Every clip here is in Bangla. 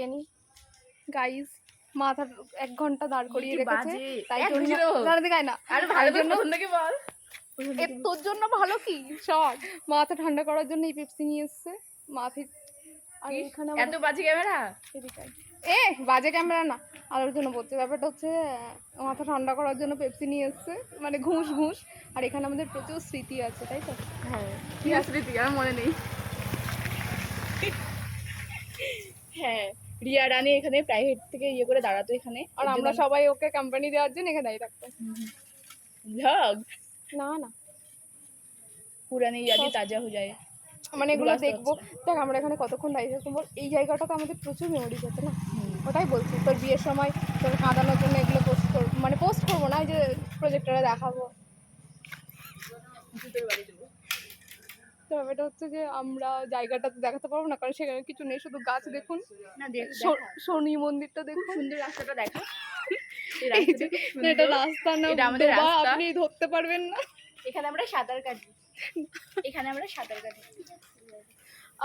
বিরিয়ানি গাইস। মাথা 1 ঘন্টা দাঁড় করিয়ে রেখেছে, তাই জন্য দেখায় না। আর ভালো জন্য নাকি বল, তোর জন্য ভালো কি শট, মাথা ঠান্ডা করার জন্য এই পেপসি নিয়ে এসছে মাথা। আর এখানে এত বাজে ক্যামেরা, এ বাজে ক্যামেরা না, আলোর জন্য বলছে। ব্যাপারটা হচ্ছে মাথা ঠান্ডা করার জন্য পেপসি নিয়ে এসছে, মানে ঘুষ ঘুষ। আর এখানে আমাদের প্রচুর স্মৃতি আছে, তাই তো? হ্যাঁ কি স্মৃতি আমার মনে নেই। হ্যাঁ রিয়া রানী এখানে প্রাইভেট থেকে ইয়ে করে দাঁড়াতো এখানে, আর আমরা সবাই ওকে কোম্পানি দেওয়ার জন্য এখানে দাঁড়িয়ে থাকতাম। ভ্লগ না না, পুরানি ইয়াদি তাজা হয়ে যায়, মানে এগুলো দেখবো। দেখ আমরা এখানে কতক্ষণ দাঁড়িয়ে থাকতাম বল, এই জায়গাটাতে আমাদের প্রচুর মেমোরিজ আছে না। ওটাই বলছি, তোর বিয়ের সময় তোর কাঁদানোর জন্য এগুলো পোস্ট করবো, মানে পোস্ট করবো না, এই যে প্রজেক্টরে দেখাবো। তো ব্যাপারটা হচ্ছে যে আমরা জায়গাটা দেখাতে পারবো না, কারণ সেখানে কিছু নেই, শুধু গাছ। দেখুন না শনি মন্দিরটা দেখুন, সুন্দর রাস্তাটা দেখা। এটা রাস্তা না, এটা আমাদের রাস্তা, আপনি ধরতে পারবেন না। এখানে আমরা সাঁতার কাটি, এখানে আমরা সাঁতার কাটি।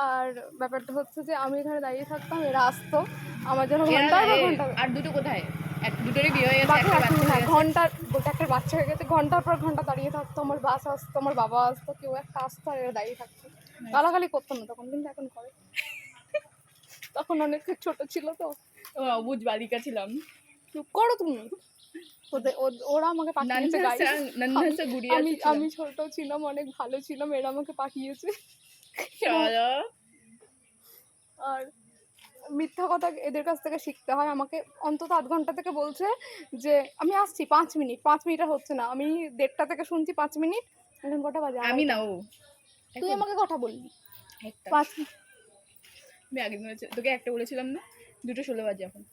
আর ব্যাপারটা হচ্ছে যে আমি এখানে দাঁড়িয়ে থাকতাম, এরা আসতো আমার জন্য ঘন্টার পর ঘন্টা। আর দুটো কোথায়? দুটোরই বিয়ে হয়ে গেছে, ঘন্টার বলতে একটা বাচ্চা হয়ে গেছে, ঘন্টার পর ঘন্টা দাঁড়িয়ে থাকতো। আমার বাস আসতো, আমার বাবা আসতো, কেউ একটা আসতো, আর এরা দাঁড়িয়ে থাকতো। গালাগালি করতো না তখন, কিন্তু এখন করে। তখন অনেক ছোট ছিল তো, অবুঝ বালিকা ছিলাম। চুপ করো তুমি। ওরা আমাকে পাঠিয়েছে, আমি ছোট ছিলাম, অনেক ভালো ছিলাম, এরা আমাকে পাঠিয়েছে। আর মিথ্যা কথা এদের কাছ থেকে শিখতে হয়। আমাকে অন্তত 8 ঘন্টা থেকে বলছে যে আমি আসছি 5 মিনিট, 5 মিনিট আর হচ্ছে না। আমি 1:30 থেকে শুনছি 5 মিনিট, এখন কটা বাজে? আমি না, ও তুই আমাকে কথা বললি 5। আমি আগে তোকে একটা বলেছিলাম না, 2:16 বাজে এখন।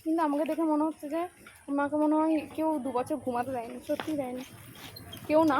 কিন্তু আমাকে দেখে মনে হচ্ছে যে আমাকে মনে হয় কেউ 2 বছর ঘুমাতে দেয়নি, সত্যি দেয়নি কেউ না।